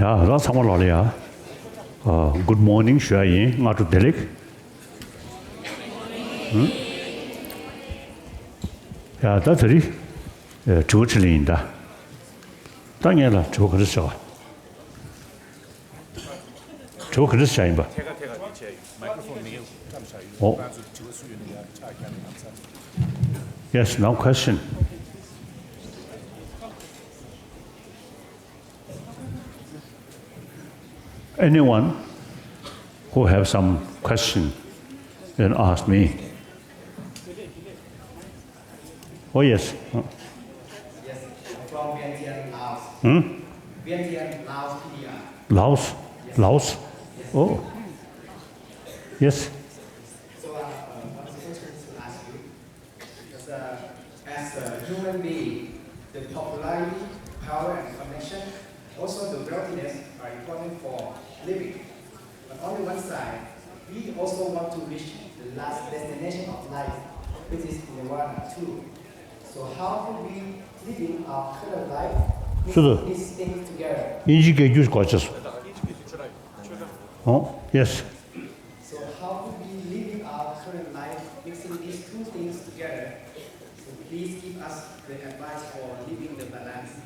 야, 나 상관 말이야. Good morning, 슈아이. 나도 델릭. 응? 야, 나들이 주어질린다. 당연히 저 그랬어. 저 그랬어 아닌가? Yes, no question. Anyone who have some question, then ask me. Oh yes. Yes, I'm from Vietnam, Laos. Vietnam, Laos, India. Laos? Yes. Laos? Yes. Oh. Yes. So, one question to ask you. Because, as a human being, the popularity, power, and connection, also the wealthiness are important for living. But on the one side, we also want to reach the last destination of life, which is nirvana too. So how can we live in our current life, mix these things together? 인식해 줄 것 같았어. Yes. So how can we live in our current life, mixing these two things together? So please give us the advice for living the balance.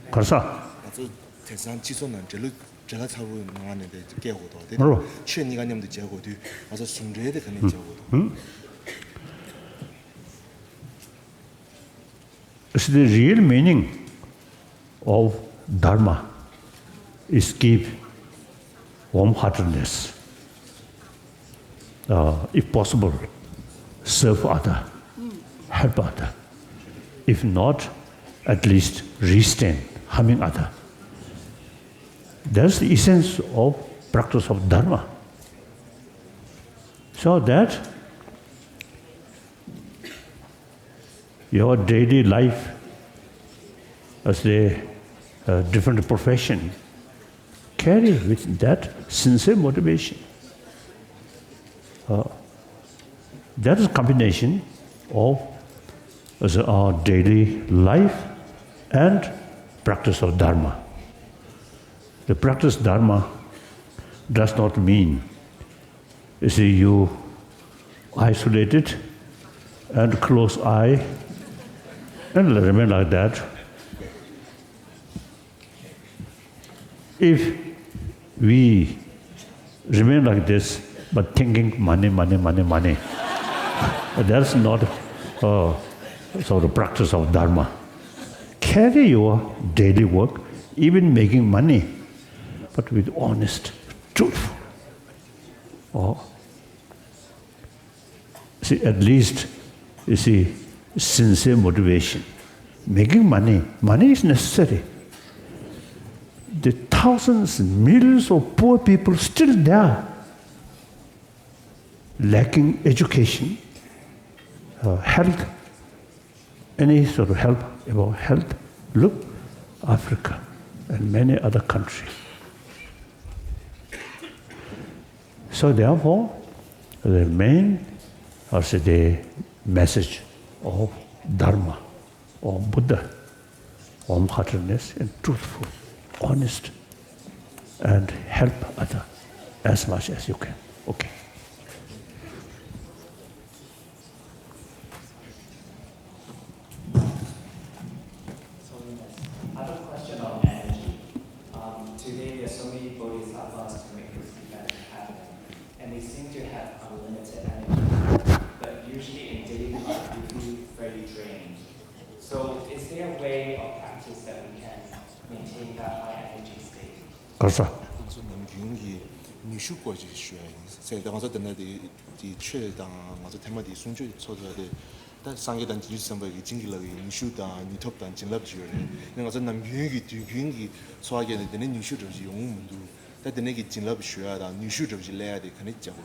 가서. 대산 지소는 제가 사고 나는데 깨고도 뭐로? 취니가님도 제고도 와서 숨져야 돼 그네 제고도. So the real meaning of Dharma is give warm-heartedness. If possible, serve other, help other. If not, at least restrain harming other. That's the essence of practice of Dharma. So that your daily life as a different profession carry with that sincere motivation. That is a combination of our daily life and practice of Dharma. The practice Dharma does not mean you isolate it and close eye and remain like that. If we remain like this, but thinking money, that's not sort of practice of Dharma. Carry your daily work, even making money, but with honest, truthful. See, at least, sincere motivation. Making money is necessary. The thousands, millions of poor people still there, lacking education, health, any sort of help about health. Look, Africa and many other countries. So therefore, the main, the message of Dharma, of Buddha, warm-heartedness and truthful, honest, and help others as much as you can. Okay. I have a question on energy. Today, there are so many bodhisattvas to make this event happen, and they seem to have unlimited energy. But usually in daily life, we feel very drained. So, is there a way of practice that we can maintain that high energy state? 그래서 남균이 뉴슈까지 쉬어야 돼. 제가 가서 전에디 최다 가서 테마디 순주 초저데 다 상계단 지선부의 진기력이 뉴슈다 뉴톱단 진럽지요. 내가 가서 남균이 뒤균이 소화게 되는 뉴슈르지 용문도 다 되는게 진럽 쉬어야다 뉴슈르지 내야 돼. 그네 잡고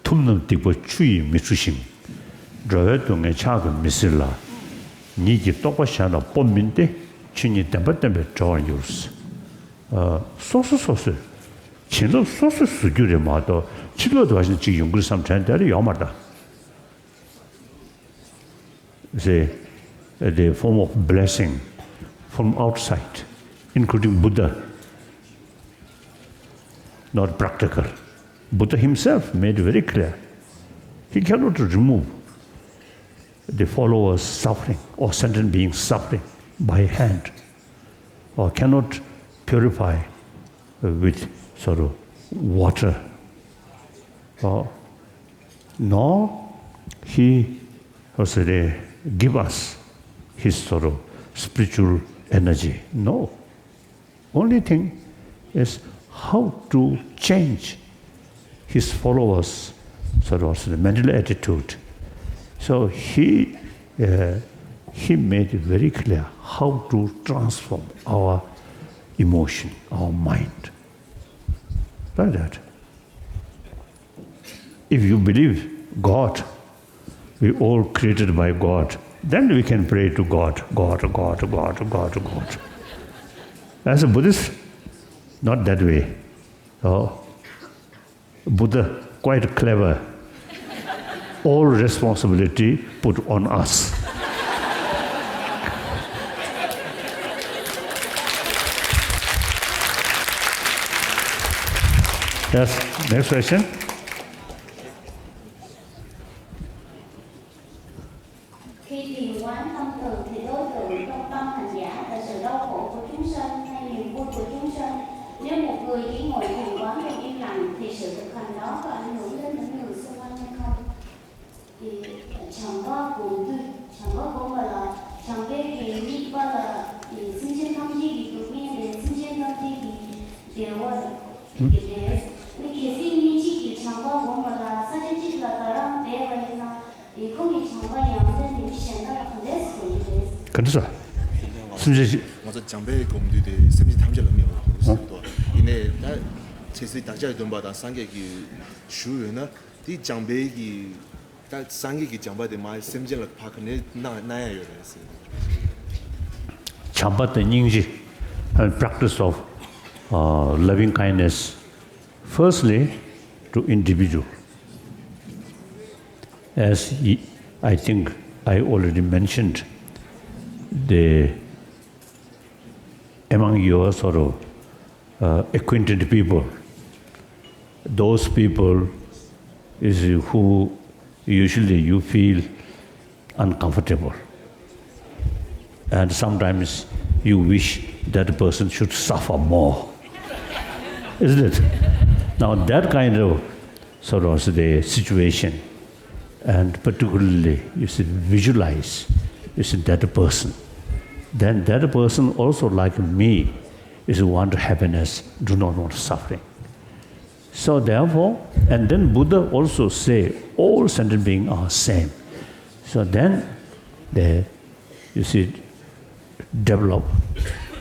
tumnum tikpo chuyi mitsushim, rāyā tūngi chāga misirla, nīki tōkpa shāna pōminte, chūni tenpa chāwa yūrus. Sōsu, chīnlō sōsu sūgyūre mātō, chīlō dvāshina chī yungur samchāni tārī yāmarda. the form of blessing from outside, including Buddha. Not practical. Buddha himself made very clear. He cannot remove the followers' suffering or sentient beings' suffering by hand, or cannot purify with sort of water. Nor he also give us his sort of spiritual energy. No. Only thing is how to change his followers' sort of mental attitude. So he made it very clear how to transform our emotion, our mind. Like that. If you believe God, we all created by God, then we can pray to God, God, God, God, God, God. As a Buddhist, not that way. Buddha, quite clever. All responsibility put on us. Yes, next question. Khi thiền quán tâm từ thì đối tượng trong tâm hành giả là sự đau khổ của chúng sanh hay niềm vui của chúng sanh. Nếu một người chỉ ngồi thiền quán trong im lặng thì sự thực hành đó có ảnh hưởng đến những người xung quanh hay không? Thì chẳng có cũng mà là chẳng cái gì qua là sinh sinh thâm chi thì tự nhiên để sinh sinh thâm chi thì đều là để khi sinh minh chi thì chẳng có cũng mà là sát chân chi là Dharam để vậy là thì không bị chẳng có những cái gì hiện ra là không đến sự gì. 그래서 먼저 장배 공부들이 샘지 탐지를 하면 또 이내 나 제시 다자 돈바다 상계기 주요나 이 장배기 다 상계기 장바데 말 샘지를 파크네 나야 요래서 Chambat and Yingji and practice of loving kindness, firstly to individual. As I think I already mentioned, among your sort of acquainted people, those people is who usually you feel uncomfortable. And sometimes you wish that person should suffer more. Isn't it? Now that kind of sort of the situation, and particularly you should visualize, you see that person. Then that person also like me is want happiness, do not want suffering. So therefore, and then Buddha also say all sentient beings are same. So then you see develop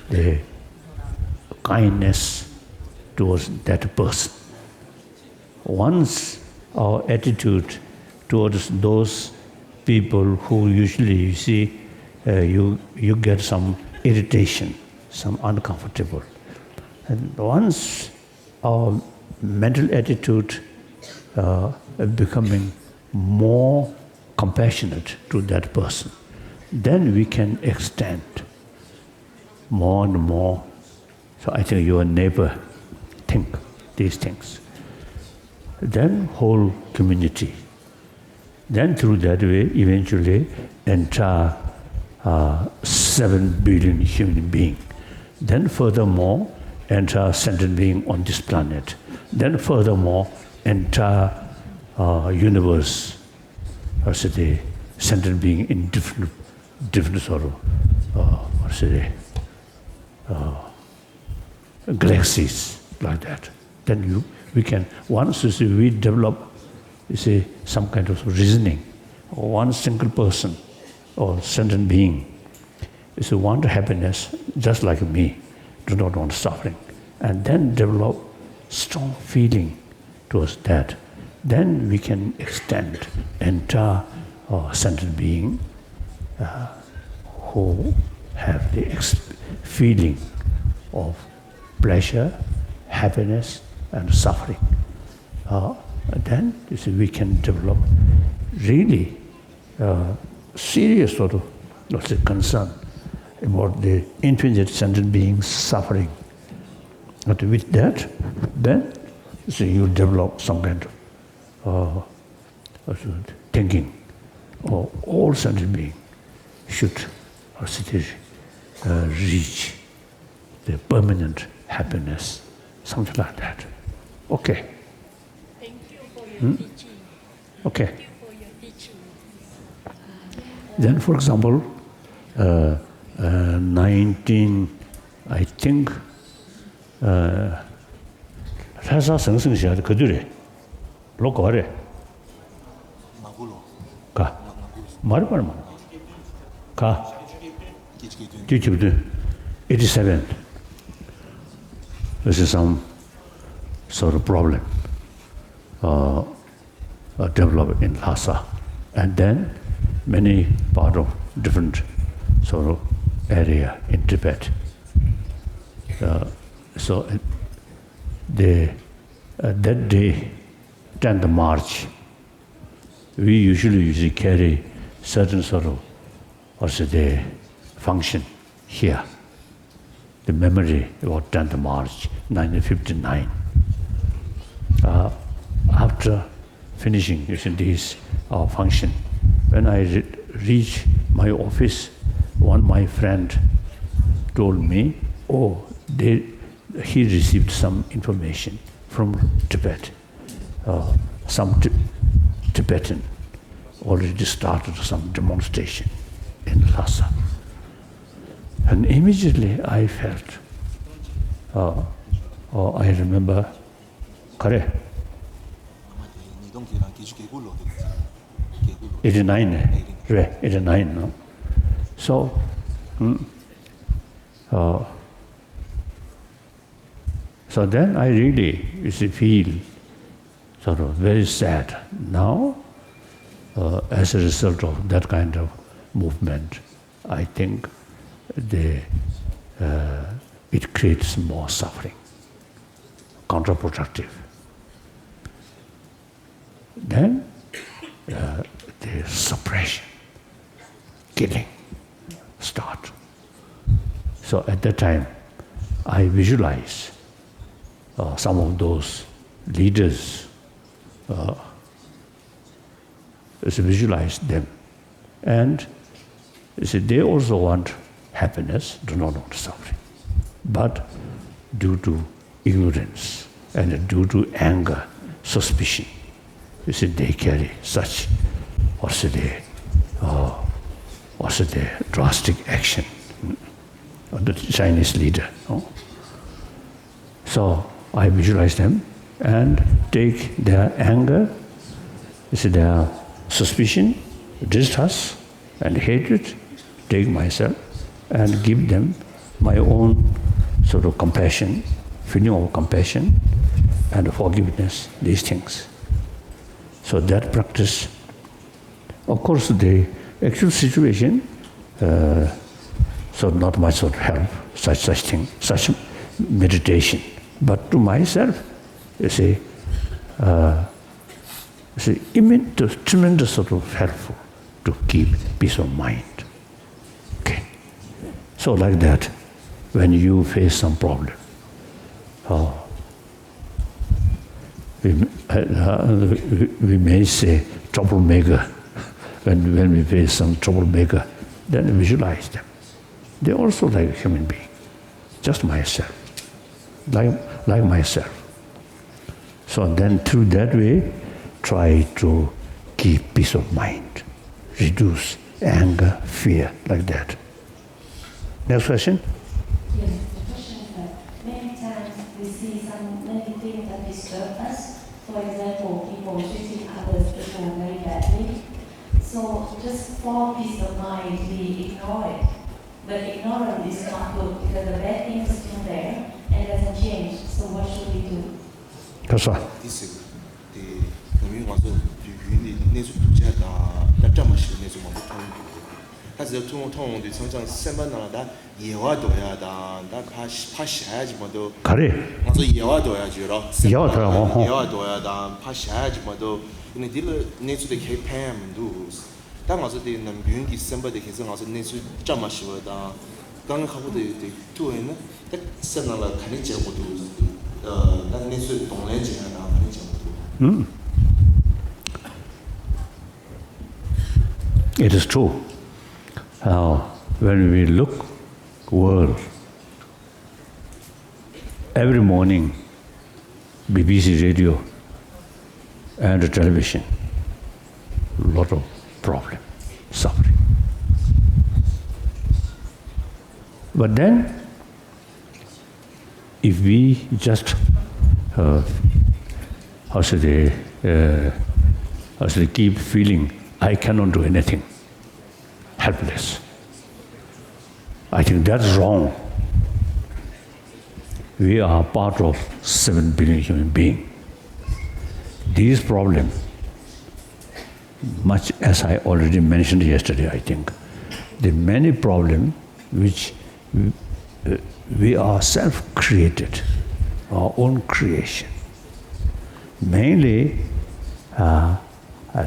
the kindness towards that person. Once our attitude towards those people who usually you see you get some irritation, some uncomfortable. And once our mental attitude becoming more compassionate to that person, then we can extend more and more. So I think your neighbor think these things. Then whole community. Then through that way, eventually entire 7 billion human beings. Then furthermore, entire sentient being on this planet. Then furthermore, entire universe, also the sentient being in different sort of galaxies like that. Then we can, once we develop, some kind of reasoning, or one single person or sentient being is want happiness just like me, do not want suffering, and then develop strong feeling towards that, then we can extend entire sentient being who have the feeling of pleasure, happiness, and suffering. Then we can develop really serious sort of what's the concern about the infinite sentient beings suffering. But with that, then you develop some kind of thinking. All sentient beings should reach the permanent happiness, something like that. Okay. Thank you for your teaching. Okay. Thank you for your teaching. Then, for example, I think, Rasa Sengshengxia Kadure, Lokore, Ka, Marparma, Ka, 87. This is some sort of problem developed in Lhasa. And then many part of different sort of area in Tibet. So that day, 10th March, we usually carry certain sort of the function here. The memory about 10th March, 1959. After finishing this function, when I reached my office, one my friend told me, he received some information from Tibet. Some Tibetan already started some demonstration in Lhasa. And immediately I felt, I remember, correct? 89, right? 89, no? So, so then I really feel sort of very sad. Now, as a result of that kind of movement, I think it creates more suffering, counterproductive. Then the suppression, killing start. So at that time, I visualize some of those leaders, visualize them, and they also want happiness, do not want suffering. But due to ignorance and due to anger, suspicion, they carry such, drastic action of the Chinese leader. No? So I visualize them and take their anger, their suspicion, distrust, and hatred, take myself and give them my own sort of compassion, feeling of compassion and forgiveness, these things. So that practice, of course, the actual situation, so not much sort of help, such thing, such meditation. But to myself, tremendous sort of helpful to keep peace of mind. Okay. So like that, when you face some problem, we may say troublemaker. When we face some troublemaker, then visualize them. They're also like a human being, just myself, like myself. So then through that way, try to keep peace of mind, reduce anger, fear, like that. Next question? Yes, the question is that many times we see many things that disturb us. For example, people treating others people very badly. So just for peace of mind, we ignore it. But ignorance is not good because the bad thing is still there and doesn't change. So what should we do? That's right. 但我是的能源的生活的其实我是那是这么说的，刚刚好的对呢，但生了肯定节目多，但那是动来节呢肯定节目多。It is true. When we look world, every morning, BBC radio and television, lot of problem, suffering. But then, if we just, keep feeling, I cannot do anything, helpless. I think that's wrong. We are part of 7 billion human beings. These problems, much as I already mentioned yesterday, I think, the many problems which we ourselves created, our own creation. Mainly a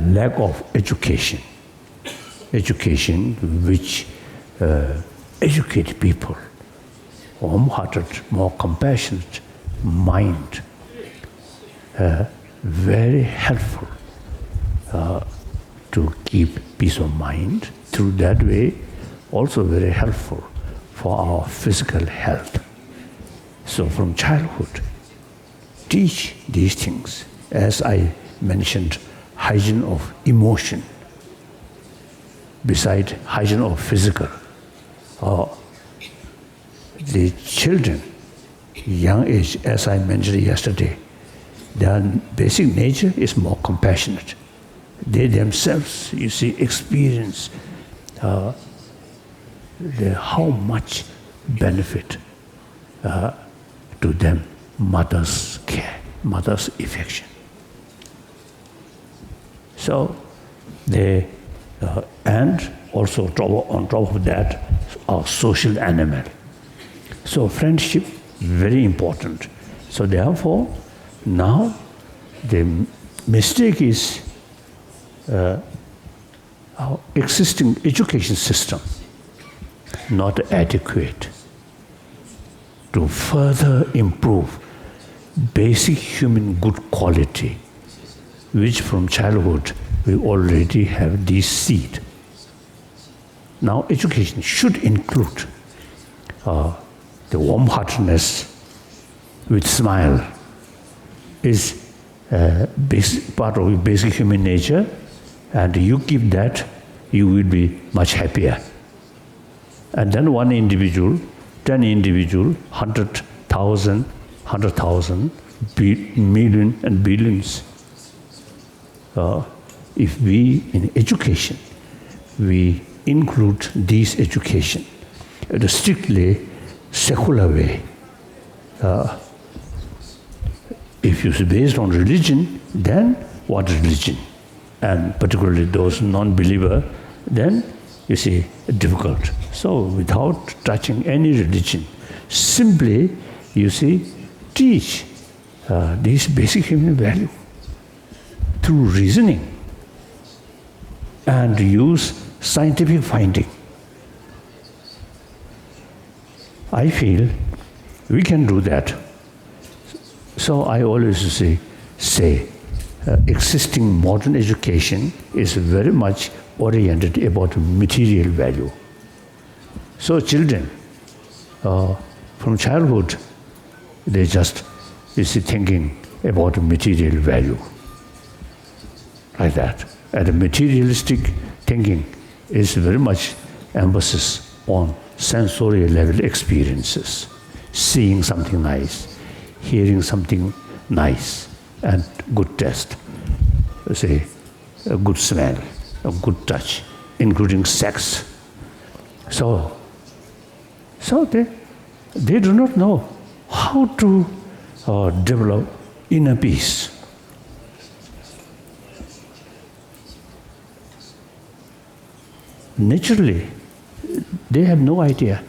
lack of education. Education which educate people, warm-hearted, more compassionate mind, very helpful to keep peace of mind. Through that way, also very helpful for our physical health. So from childhood, teach these things. As I mentioned, hygiene of emotion, beside hygiene of physical. The children, young age, as I mentioned yesterday, their basic nature is more compassionate. They themselves, you see, experience how much benefit to them mother's care, mother's affection. So they, and also on top of that, are social animal. So friendship, very important. So therefore, now the mistake is our existing education system not adequate to further improve basic human good quality, which from childhood we already have this seed. Now education should include the warm-heartedness with smile is part of basic human nature, and you keep that, you will be much happier. And then one individual, 10 individual, 100,000, million and billions. If we, in education, we include this education in a strictly secular way. If it's based on religion, then what religion? And particularly those non-believer, then you see, difficult. So without touching any religion, simply, you see, teach this basic human value through reasoning and use scientific finding. I feel we can do that. So I always say existing modern education is very much oriented about material value. So children, from childhood, they just thinking about material value, like that. And materialistic thinking is very much emphasis on sensory level experiences, seeing something nice, hearing something nice, and good taste, say a good smell, a good touch, including sex. So they do not know how to develop inner peace. Naturally, they have no idea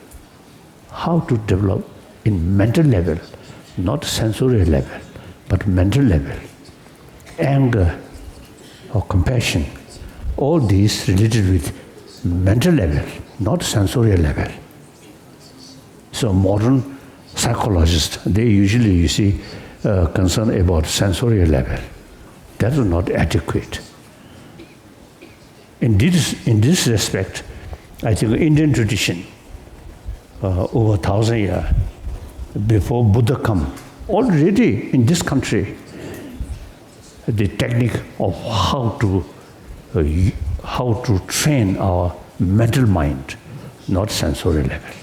how to develop in mental level, not sensory level, but mental level, anger or compassion all these related with mental level, not sensorial level. So modern psychologists, they usually, you see, concern about sensorial level. That is not adequate. In this respect, I think Indian tradition, over 1,000 years, before Buddha come, already in this country, the technique of how to train our mental mind, not sensorial level.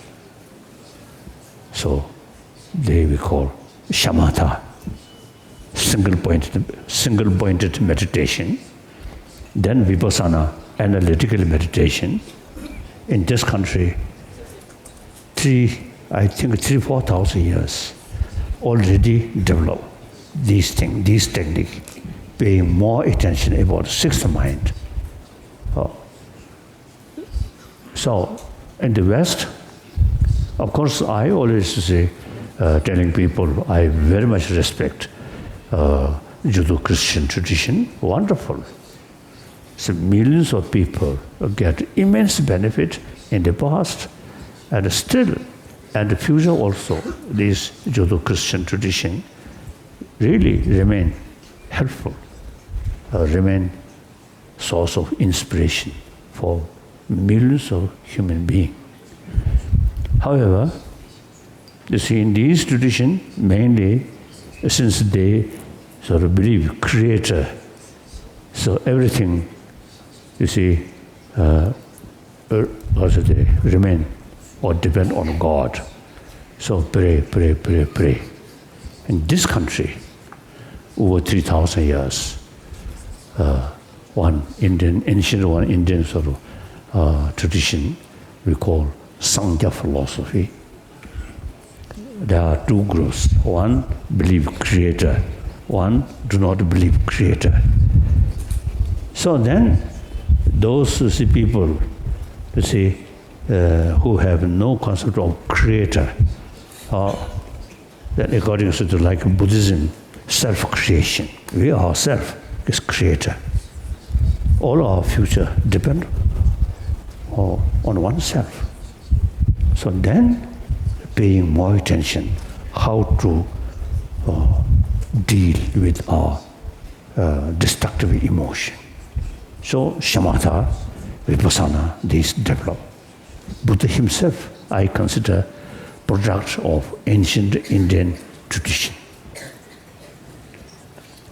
So we call shamatha, single-pointed meditation, then vipassana, analytical meditation. In this country, 4,000 years already developed these things, these techniques, paying more attention about sixth mind. So in the West, of course, I always say, telling people, I very much respect Judeo-Christian tradition, wonderful. So millions of people get immense benefit in the past, and still, and the future also, this Judeo-Christian tradition really remain helpful, remain source of inspiration for millions of human beings. However, you see, in these traditions, mainly, since they sort of believe creator, so everything, you see, also they remain or depend on God. So pray. In this country, over 3,000 years, ancient Indian sort of tradition we call Sangha philosophy. There are two groups. One believe creator, one do not believe creator. So then those people, you see, who have no concept of creator, that according to like Buddhism, self-creation. We ourselves is creator. All our future depend on oneself. So then, paying more attention how to deal with our destructive emotion. So shamatha, vipassana, these develop. Buddha himself, I consider, product of ancient Indian tradition.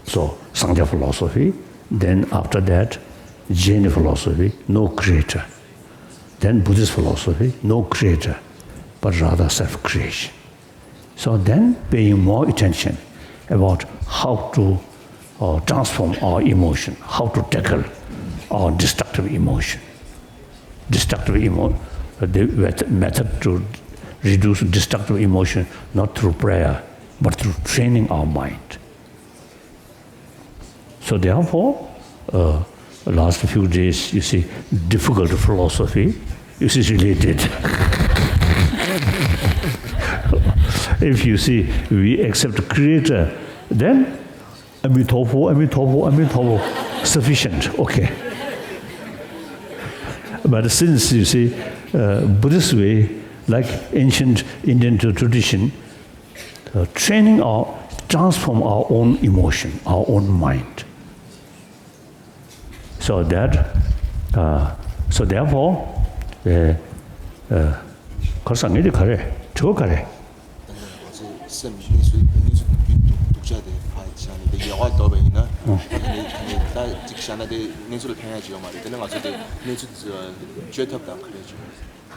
So Sangha philosophy, then after that, Jain philosophy, no creator. Then Buddhist philosophy, no creator, but rather self-creation. So then paying more attention about how to transform our emotion, how to tackle our destructive emotion. The method to reduce destructive emotion, not through prayer, but through training our mind. So therefore, last few days, you see, difficult philosophy, you see, related. If you see, we accept creator, then Amitabha, sufficient, okay. But since, you see, Buddhist way, like ancient Indian tradition, transform our own emotion, our own mind. So therefore, 거상이리 가래, 저 가래.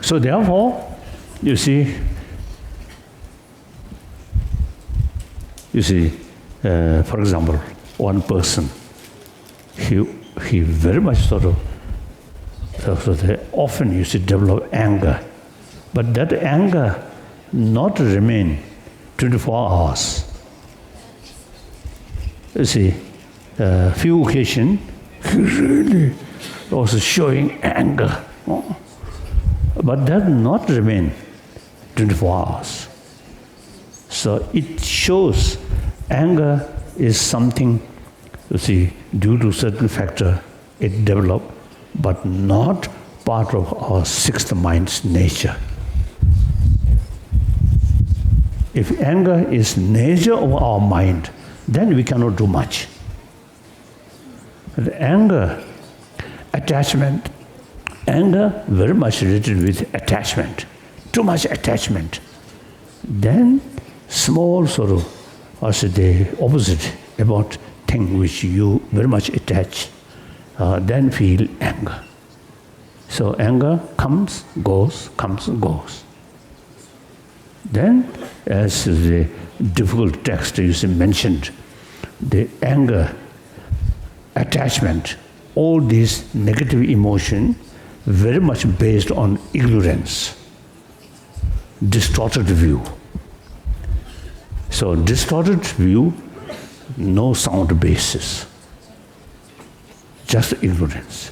So therefore, you see, for example, one person, he very much sort of often you see develop anger, but that anger not remain 24 hours. You see, few occasions he really also showing anger, but that not remain 24 hours. So it shows anger is something, you see, due to certain factor, it develop but not part of our sixth mind's nature. If anger is nature of our mind, then we cannot do much. The anger, attachment, anger very much related with attachment, too much attachment. Then small sorrow, also the opposite about thing which you very much attach, then feel anger. So anger comes, goes, comes, goes. Then, as the difficult text you see mentioned, the anger, attachment, all these negative emotion, very much based on ignorance, distorted view. So distorted view, no sound basis, just ignorance.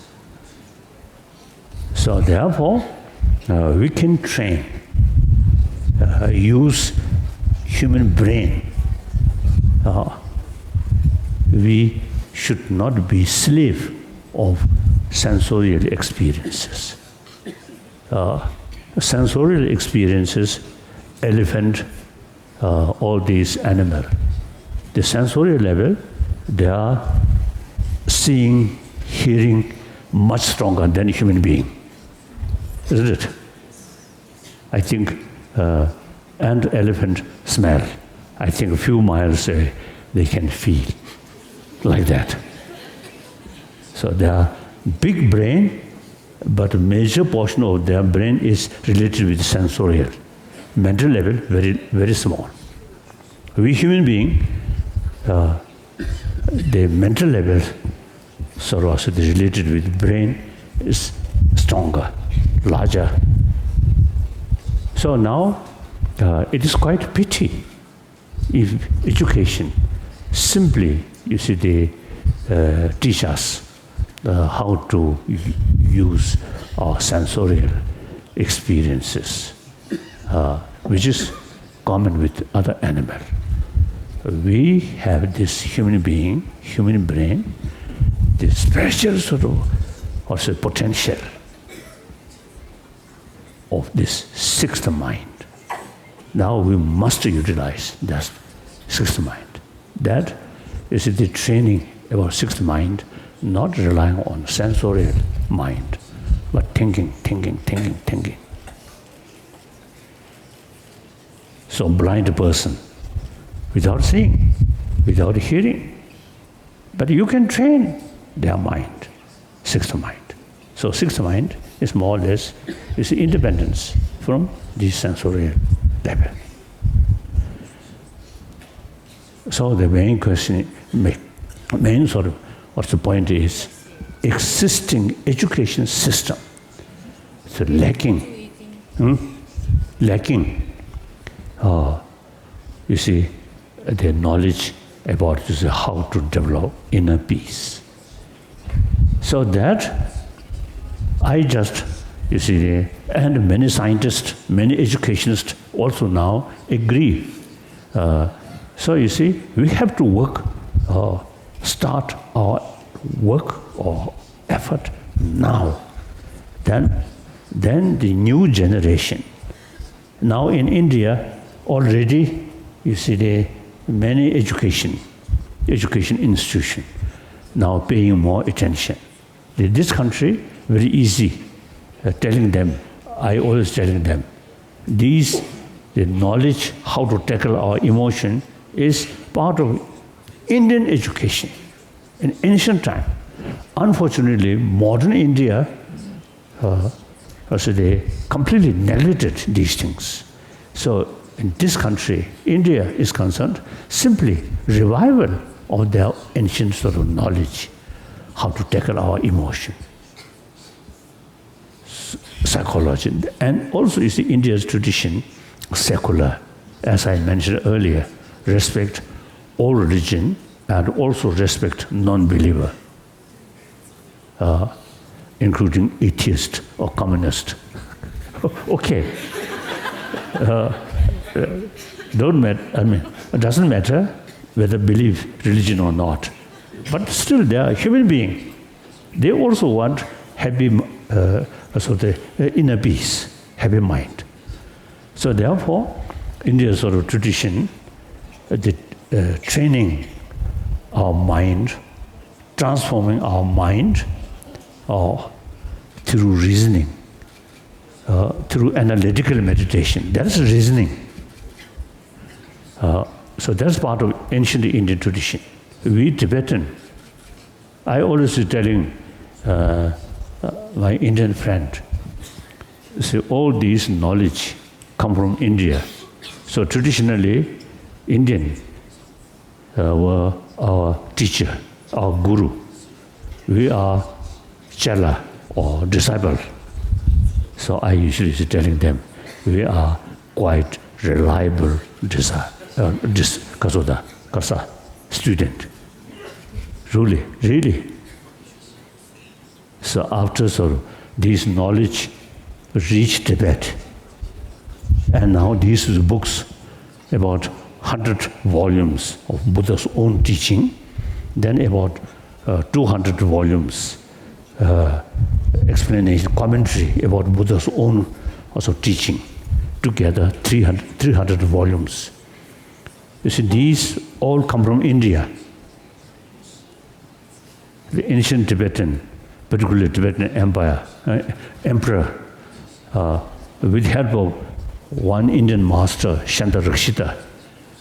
So therefore, we can train, use human brain. We should not be slave of sensorial experiences. Sensorial experiences, elephant, all these animals. The sensorial level, they are seeing, hearing much stronger than a human being. Isn't it? I think and elephant smell. I think a few miles away they can feel like that. So they are big brain, but a major portion of their brain is related with sensorial. Mental level, very, very small. We human being, the mental level, so also the related with brain is stronger, larger. So now it is quite pity if education simply, you see, they teach us how to use our sensorial experiences, which is common with other animals. We have this human being, human brain, this special sort of also potential of this sixth mind. Now we must utilize that sixth mind. That is the training about sixth mind, not relying on sensorial mind, but thinking. So blind person, without seeing, without hearing, but you can train their mind, sixth mind. So sixth mind is more or less is independence from the sensorial level. So the main question, main sort of what's the point is, existing education system is lacking. Lacking. You see, the knowledge about how to develop inner peace. So that I just, you see, and many scientists, many educationists also now agree. So you see, we have to work, start our work or effort now. Then the new generation. Now in India, already, you see, the many education institution now paying more attention. This country, very easy, telling them, I always telling them, the knowledge how to tackle our emotion is part of Indian education in ancient time. Unfortunately, modern India, they completely neglected these things. So in this country, India is concerned, simply revival of their ancient sort of knowledge, how to tackle our emotion, psychology. And also you see India's tradition, secular, as I mentioned earlier, respect all religion and also respect non-believer, including atheist or communist. Okay. Don't matter, I mean, it doesn't matter whether believe religion or not. But still they are human beings. They also want happy, the inner peace, happy mind. So therefore, India's sort of tradition, the training our mind, transforming our mind through reasoning, through analytical meditation. That's reasoning. So that's part of ancient Indian tradition. We Tibetan, I always is telling my Indian friend, say all these knowledge come from India. So traditionally, Indian were our teacher, our guru. We are chela or disciple. So I usually is telling them, we are quite reliable student. Really. So after this knowledge reached Tibet, and now these books, about 100 volumes of Buddha's own teaching, then about 200 volumes explanation, commentary about Buddha's own also teaching, together 300 volumes. You see, these all come from India. The ancient Tibetan, particularly Tibetan Empire, emperor, with the help of one Indian master, Shantarakshita,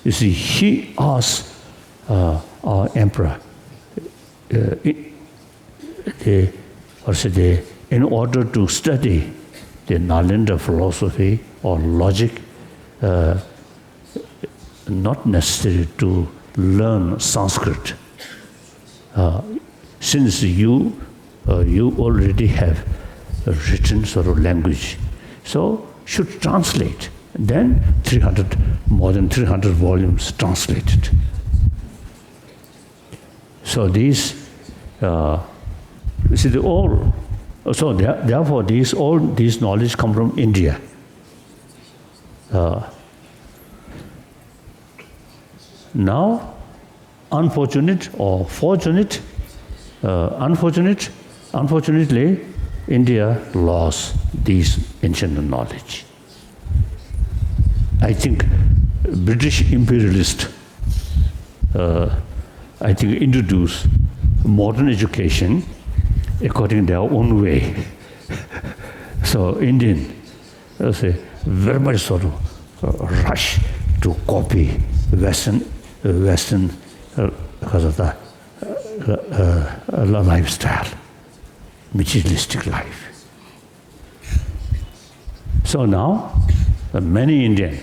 you see, he asked our emperor, in order to study the Nalanda philosophy or logic, not necessary to learn Sanskrit. Since you already have a written sort of language, so should translate. Then more than 300 volumes translated. So these, you see, therefore all these knowledge come from India. Now, unfortunately, India lost these ancient knowledge. I think British imperialists, introduced modern education according to their own way. So Indian, very much sort of rush to copy Western because of the lifestyle, materialistic life. So now, many Indian,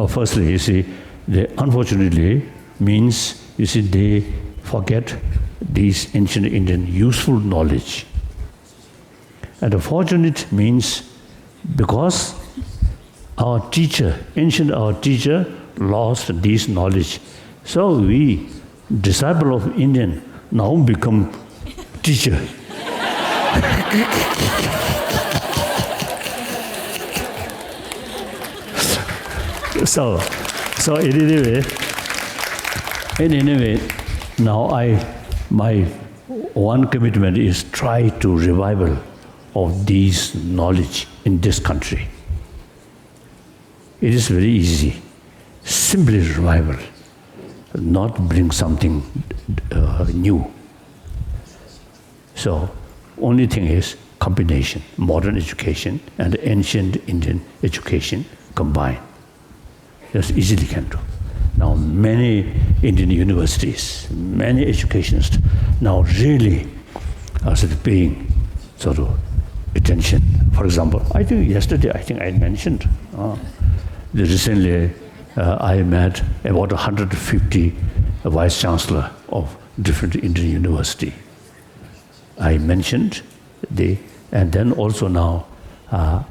firstly, you see, unfortunately means, you see, they forget these ancient Indian useful knowledge. And the fortunate means because our teacher lost this knowledge. So we, disciple of Indian, now become teacher. So in any way, now my one commitment is try to revival of these knowledge in this country. It is very easy, simply revival, not bring something new. So only thing is combination, modern education and ancient Indian education combined. Just easily can do. Now many Indian universities, many educationists now really are paying sort of attention. For example, I think yesterday I mentioned recently I met about 150 vice chancellor of different Indian university. I mentioned and then also now a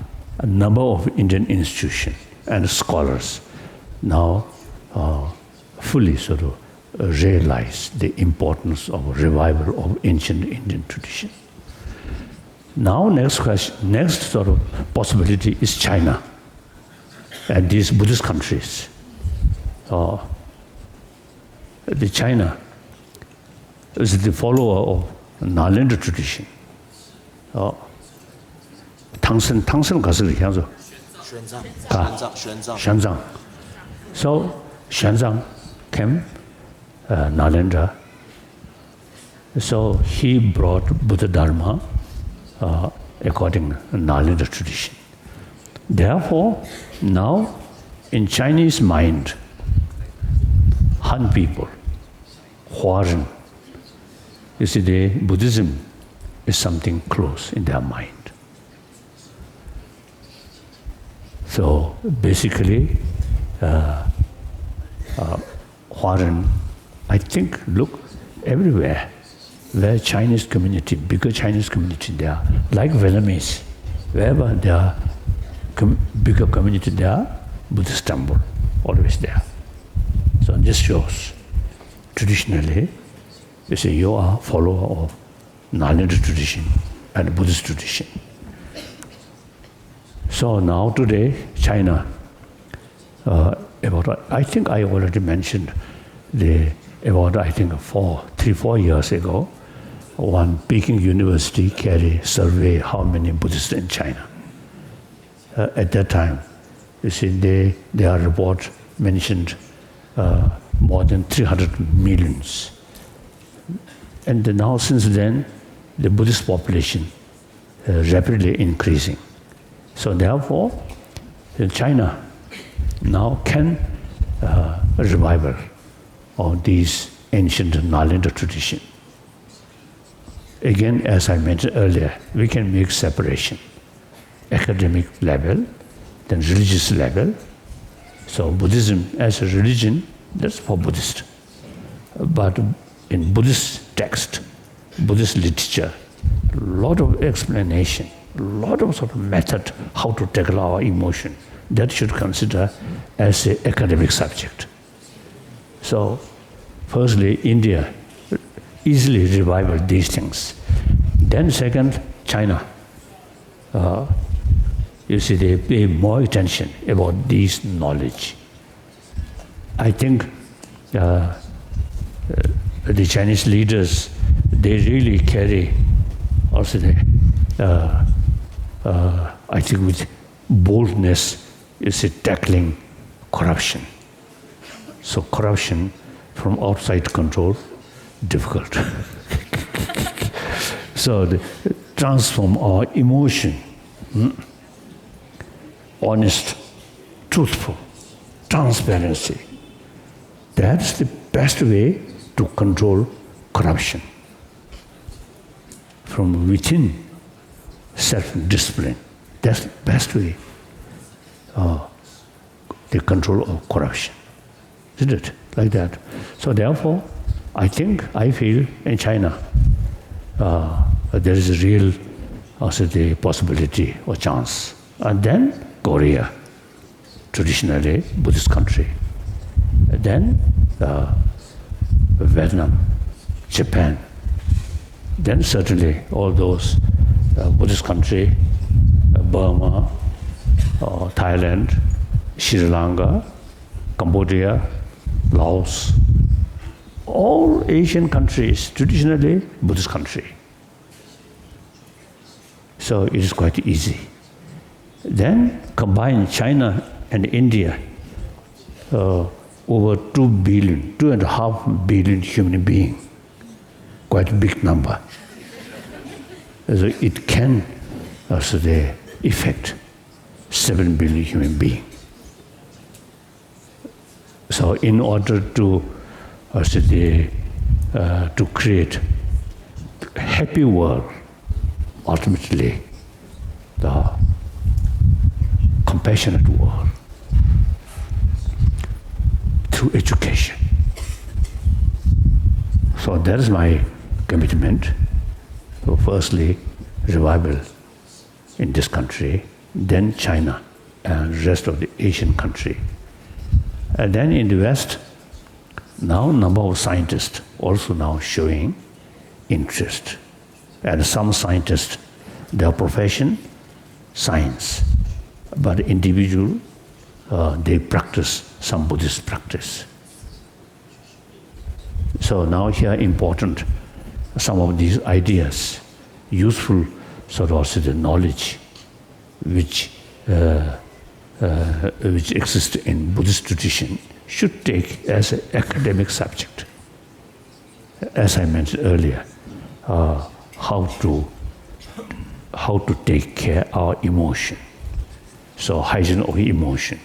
number of Indian institutions and scholars now fully sort of realize the importance of revival of ancient Indian tradition. Now next sort of possibility is China and these Buddhist countries. The China is the follower of Nalanda tradition. 탕선 가서 향서 玄奘 玄奘. So Xuanzang came Nalanda. So he brought Buddha Dharma according to Nalanda tradition. Therefore, now in Chinese mind, Han people, Huarun, you see, the Buddhism is something close in their mind. So basically, Huarun, I think, look everywhere where Chinese community, bigger Chinese community there, like Vietnamese, wherever there are bigger community there, Buddhist temple, always there. So this shows, traditionally, you see, you are follower of Nalanda tradition and Buddhist tradition. So now today, China, I think I already mentioned about 3-4 years ago, one Peking University carried survey how many Buddhists in China. At that time, you see, their report mentioned more than 300 millions. And now since then, the Buddhist population rapidly increasing. So therefore, China now can revival of these ancient Nalanda tradition. Again, as I mentioned earlier, we can make separation. Academic level, then religious level. So Buddhism as a religion, that's for Buddhist. But in Buddhist text, Buddhist literature, a lot of explanation, a lot of sort of method how to tackle our emotion. That should consider as an academic subject. So, firstly, India easily revival these things. Then second, China. You see, they pay more attention about this knowledge. I think the Chinese leaders, they really carry also I think with boldness, you see, tackling corruption. So corruption from outside control, difficult. So transform our emotion, honest, truthful, transparency. That's the best way to control corruption. From within, self-discipline. That's the best way. The control of corruption. Isn't it? Like that. So therefore, I feel in China, there is a real also the possibility or chance. And then Korea, traditionally Buddhist country. And then Vietnam, Japan. Then certainly all those Buddhist country, Burma, Thailand, Sri Lanka, Cambodia, Laos, all Asian countries, traditionally Buddhist country. So it is quite easy. Then combine China and India, over 2.5 billion human beings, quite a big number. So it can also affect 7 billion human beings. So in order to create a happy world, ultimately the compassionate world through education. So that is my commitment. So firstly, revival in this country, then China and rest of the Asian country. And then in the West, now number of scientists also now showing interest. And some scientists, their profession, science. But individual, they practice some Buddhist practice. So now here important, some of these ideas, useful sort of also the knowledge which exists in Buddhist tradition should take as an academic subject. As I mentioned earlier, how to take care of our emotion. So hygiene of emotion,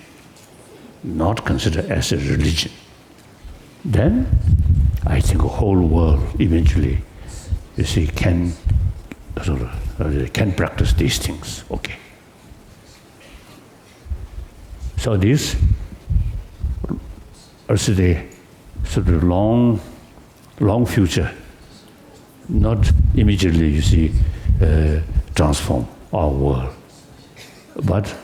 not considered as a religion. Then I think the whole world eventually, you see, can practice these things. Okay. So this also the sort of long future, not immediately, you see, transform our world, but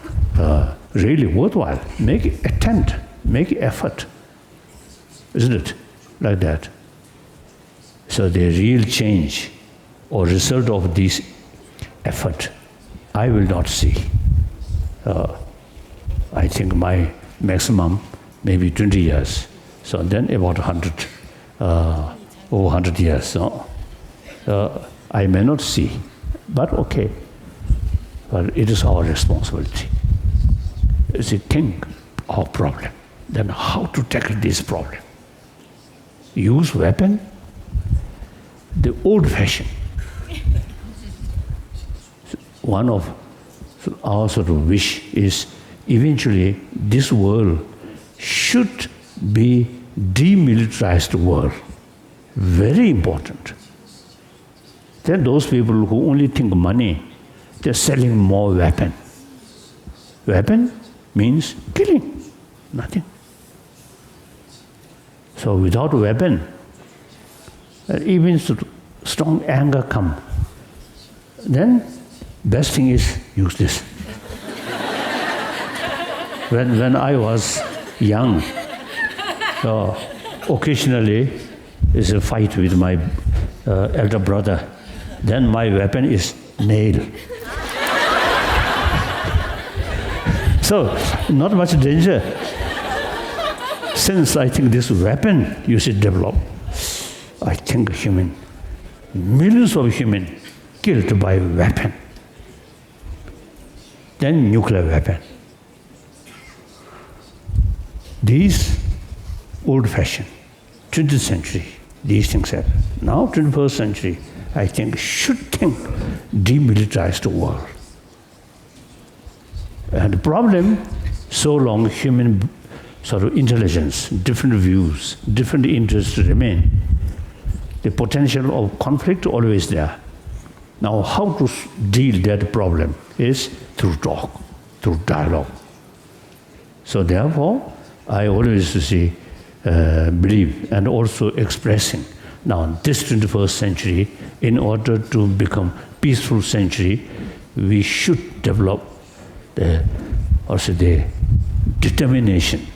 really worthwhile. Make attempt, make effort, isn't it? Like that. So the real change or result of this effort, I will not see. I think my maximum maybe 20 years. So then about 100, over 100 years. So, I may not see, but okay. But it is our responsibility. It's a thing, our problem. Then how to tackle this problem? Use weapon? The old-fashioned. One of our sort of wish is eventually this world should be demilitarized world. Very important. Then those people who only think money, they're selling more weapon. Weapon means killing, nothing. So without weapon, even strong anger come. Then best thing is use this. When I was young, occasionally is a fight with my elder brother. Then my weapon is nail. So not much danger. Since I think this weapon you should develop, I think millions of human killed by weapon. Then nuclear weapon. These old-fashioned, 20th century, these things happen. Now, 21st century, I think should think demilitarized the world. And the problem, so long human sort of intelligence, different views, different interests remain, the potential of conflict always there. Now, how to deal that problem is through talk, through dialogue. So therefore, I always believe and also expressing now this 21st century, in order to become peaceful century, we should develop the determination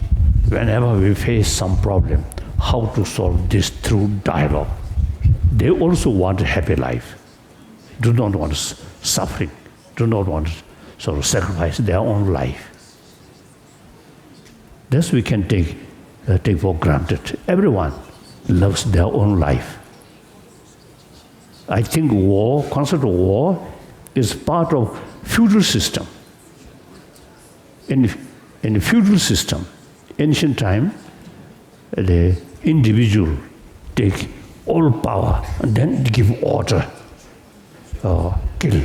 whenever we face some problem, how to solve this through dialogue. They also want a happy life, do not want suffering, do not want to sacrifice their own life. This we can take for granted. Everyone loves their own life. I think concept of war is part of feudal system. In the feudal system, ancient time, the individual take all power and then give order, kill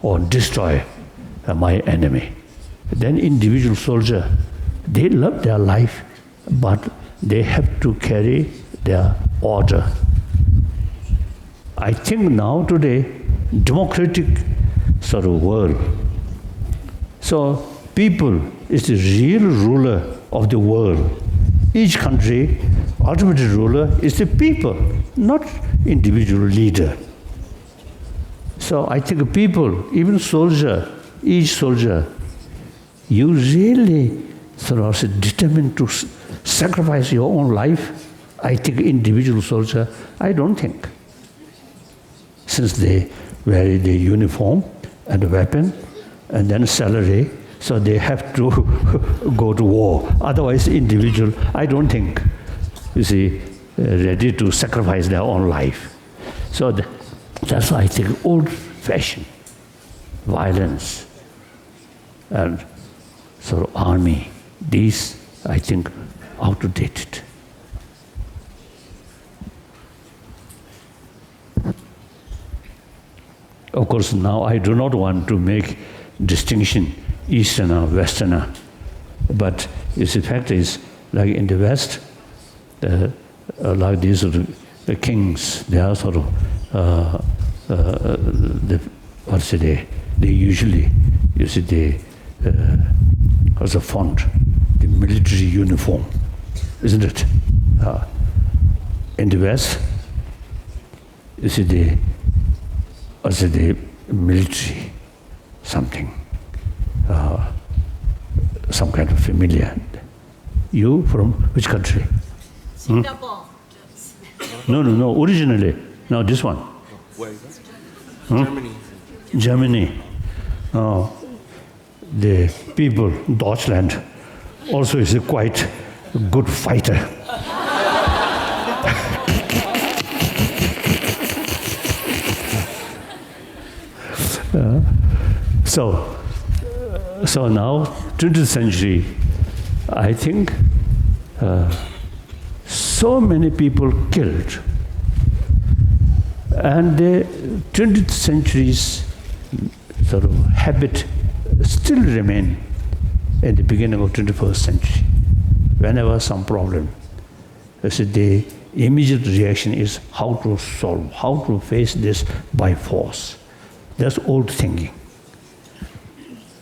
or destroy my enemy. Then individual soldier, they love their life, but they have to carry their order. I think now today, democratic sort of world. So people is the real ruler of the world. Each country, ultimate ruler is the people, not individual leader. So I think people, even soldier, each soldier, you really determined to sacrifice your own life. I think individual soldier, I don't think. Since they wear the uniform and the weapon and then salary, so they have to go to war. Otherwise, individual, I don't think, ready to sacrifice their own life. So that's why I think old-fashioned violence, and sort of army. These, I think, outdated. Of course, now I do not want to make distinction Easterner, Westerner, but the fact is, like in the West, like these sort of the kings, they are sort of they usually, you see, they as a font, the military uniform, isn't it? In the West, you see, the military something, some kind of familiar. You from which country? Singapore. No, originally. No, this one. Where is that? Germany. The people, Deutschland, also is a quite good fighter. So now, 20th century, I think so many people killed. And the 20th century's sort of habit still remain at the beginning of 21st century. Whenever some problem, so the immediate reaction is how to solve, how to face this by force. That's old thinking.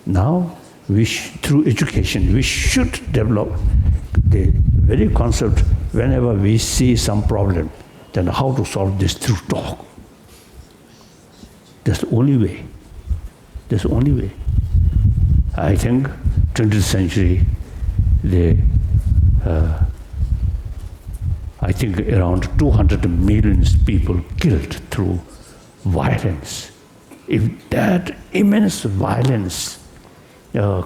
Now, through education, we should develop the very concept whenever we see some problem, then how to solve this through talk. That's the only way. That's the only way. I think 20th century, I think around 200 million people killed through violence. If that immense violence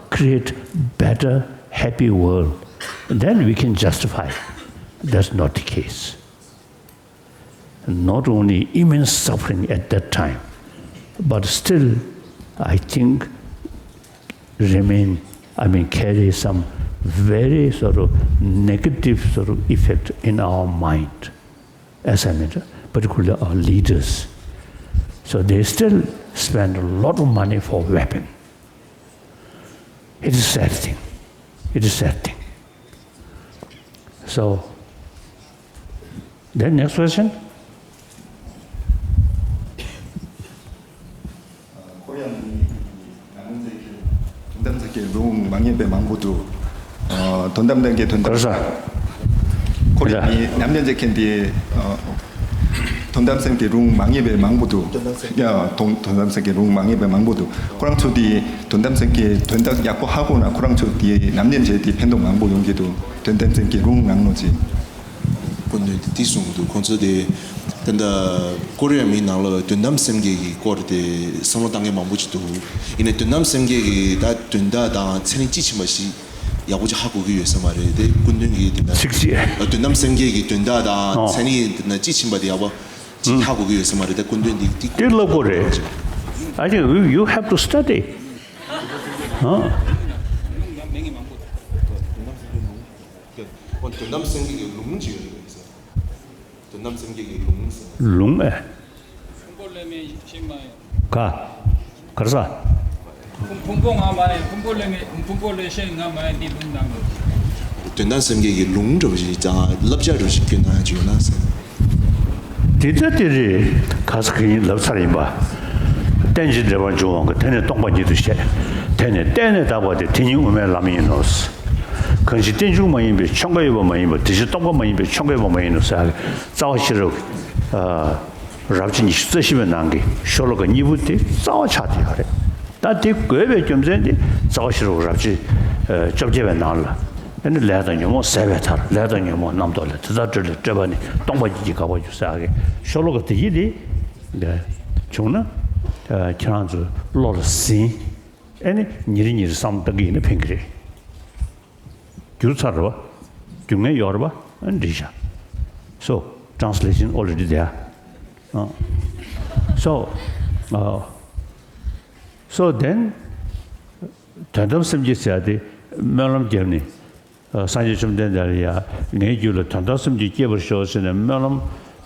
create better, happy world, then we can justify. That's not the case. Not only immense suffering at that time, but still, I think, carry some very sort of negative sort of effect in our mind, as I mentioned, particularly our leaders. So they still spend a lot of money for weapons. It is a sad thing. It is a sad thing. So, then next question. 롱 망예배 망보도 돈담된 게 돈담. 코리아니 남년제캔디 돈담생디 롱 망예배 망보도. 야 돈담생기 롱 망예배 망보도. 코랑초디 돈담생기 돈담 약고하고나 코랑초디 남년제디 팬동 망보 용기도 돈담생기 롱 망노지. 본네 디송도 콘서데 근데 코리아 미나로 돈담생기 코르데 선호당의 망보지도 이내 돈담생기 다 돈다다 체니 지치마시 야고지 하고 위해서 말해 대 군능이 된다. 돈담생기 돈다다 체니 나 지침바디 야고 하고 위해서 말해 대 군능이 딜러고래. I think you have to study. 돈담생기 롱지요. 롱에 가 그래서 돈담생기 롱저지 자 럽자로 시켜나 주나서 디저들이 가서 그냥 럽살이 봐 땡지들만 좋은 거 ten에 똥반지도 셔 ten에 땡에다 봐도 ten이 오면 라면이 넣었어 근시 땡주만 입에 청가입만 입에 드시 똥반만 입에 청가입만 입어서 자오시로 랍진이 쓰시면 난게 쇼로가 니부티 자오차디 하래 다디 괴베 좀 전에 자오시로 랍지 접제에 나올라 근데 레다니 뭐 세베타 레다니 뭐 남돌래 저들 저번에 똥반지 가고 주사게 쇼로가 되이디 네 좋나 지난주 로르시 아니 니리니 삼덕이네 팽그레 Gyurtsarwa, Gyunga Yorba, and Risha. So, translation already there. So So then, Tandam Samji said, Melam Gerni, Sanjay Chumdendaria, Nejula, Tandam Samji Kever shows in a Melam,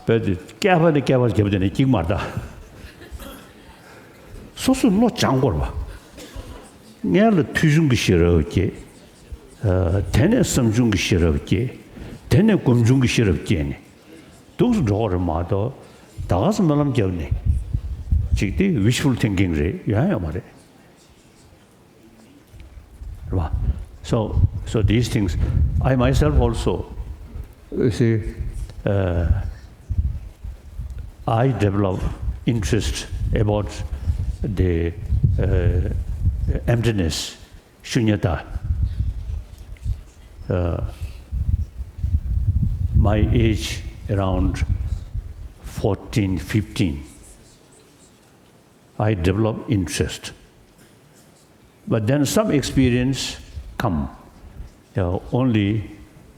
but Kava the Kava gave the Kingmada. So no Changorba. Near Tujung Shiroke, Tene Samjung Shiroke, Tene Kumjung Shiroke. Those daughter mother, Das Melam Gerni. Chikti, wishful thinking, So these things, I myself also, you see, I develop interest about the emptiness, shunyata. My age around 14, 15. I develop interest. But then some experience come. Only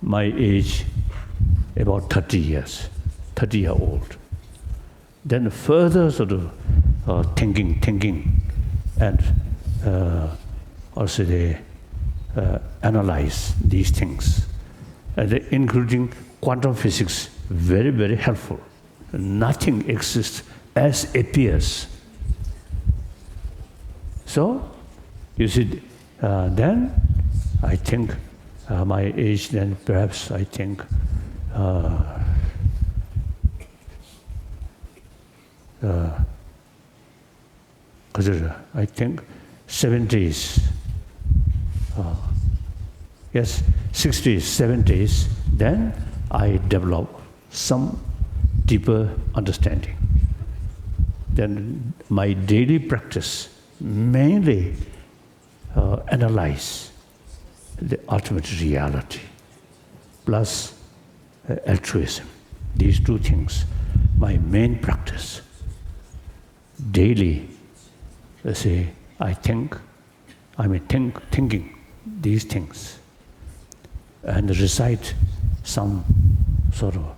my age, about 30 years, 30-year-old. Then further sort of thinking, and also they analyze these things, and including quantum physics, very, very helpful. Nothing exists as appears. So, you see, then I think my age, then perhaps I think I think 70s, yes, 60s, 70s, then I develop some deeper understanding. Then my daily practice mainly analyze the ultimate reality plus altruism. These two things, my main practice. Daily, let's say, thinking these things and recite some sort of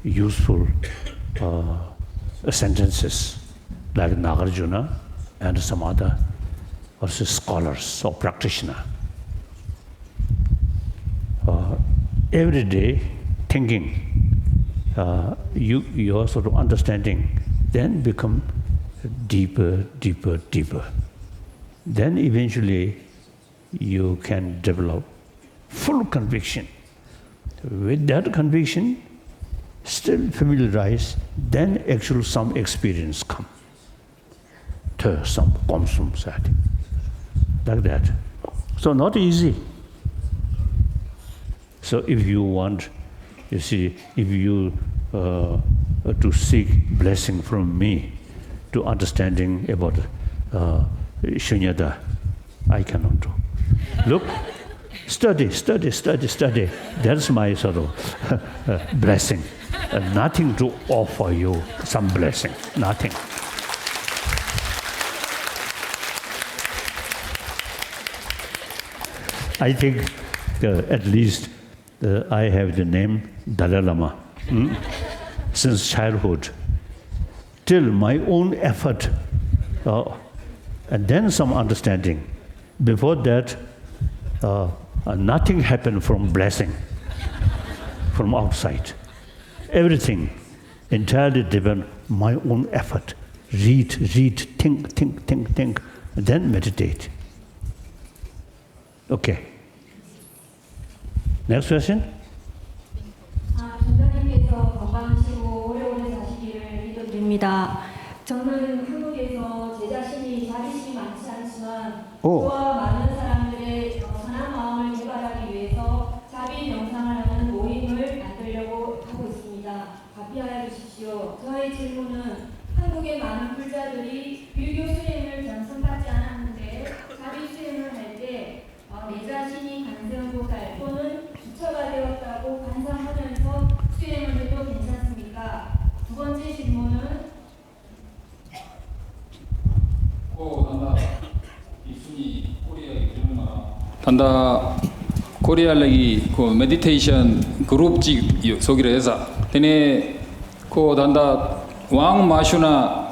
useful sentences like Nagarjuna and some other scholars or practitioners. Every day thinking, your sort of understanding then become deeper. Then eventually you can develop full conviction. With that conviction, still familiarize, then actually some experience come. Some consum sati. Like that. So not easy. So if you want, you see, if you to seek blessing from me to understanding about shunyata, I cannot do. Look, study. That's my sort of blessing. Nothing to offer you some blessing, nothing. I think at least I have the name Dalai Lama since childhood, till my own effort, and then some understanding. Before that, nothing happened from blessing from outside. Everything entirely depends on my own effort. Read, think, and then meditate. Okay. Next question. 전사님께서 건강하시고 오래오래 사시기를 기도드립니다. 저는 한국에서 제 자신이 자비심이 많지 않지만 저와 많은 사람들의 선한 마음을 개발하기 위해서 자비 명상을 하는 모임을 만들려고 하고 있습니다. 답변해 주십시오. 저의 질문은 한국의 많은 불자들이 유교 수행을 전승받지 않았는데 자비 수행을 할 때 내 자신이 관세음보살 또는 부처가 되었다고 관상하면서 수행을 해도 괜찮습니까? 두 번째 질문은 단다 코리아 lagi ko meditation group ji sogira esa tene ko danda wang mashuna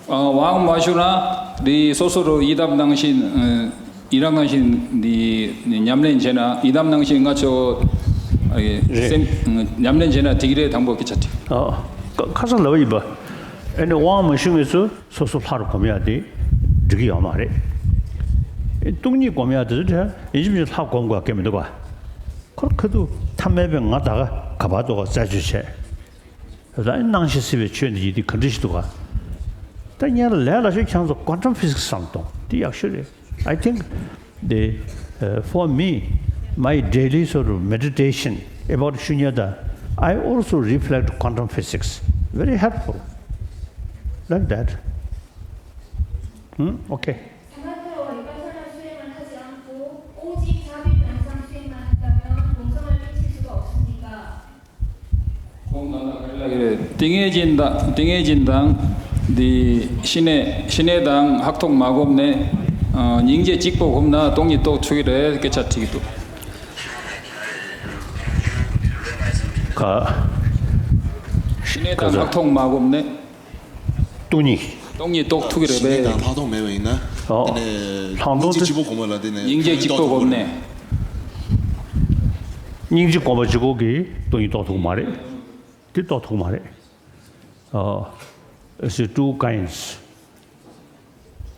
왕 마슈나 리 소소로 이담 당신 이랑 당신 리 냠렌 제나 이담 당신 가서 냠렌 제나 디기레 당보 기차티 가서 넣어 봐. 근데 왕 마슈에서 소소 하루 거면 돼. 저기 아마래. 뚱니 거면 돼. 이집에 하 공과 깨면 되고. 그렇게도 탐매병 가다가 가봐도 자주체. 그래서 낭시 집에 취는지 컨디션도가 then you learn a chance of quantum physics something. Actually, I think for me, my daily sort of meditation about Shunyata, I also reflect quantum physics. Very helpful. Like that. Okay. 띵해진당 디 신해당 학통 마법내 닝제 직보 겁나 똥이 또 추기래 깨차티기도 가 신해당 학통 마법내 똥이 똑 투기래 신해당 학통 매we이나 닝제 직보 겁나 되네 닝제 직보 겁내 닝제 겁어 지고기 똥이 또 두고 말해 또 두고 말해 There's two kinds.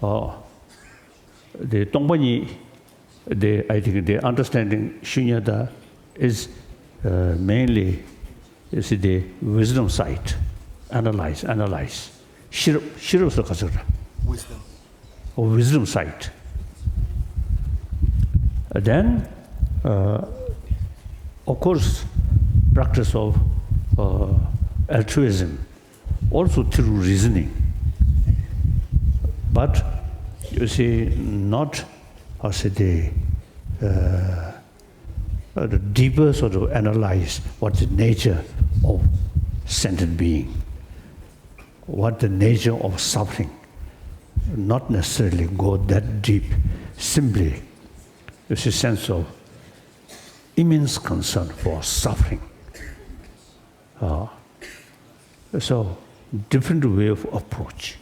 The Tongpani, I think the understanding Shunyata is mainly the wisdom side. Analyze. Wisdom. Wisdom side. Then, of course, practice of altruism. Also through reasoning. But you see, not the deeper sort of analyze what's the nature of sentient being, what the nature of suffering. Not necessarily go that deep. Simply, there's a sense of immense concern for suffering. So, different way of approach.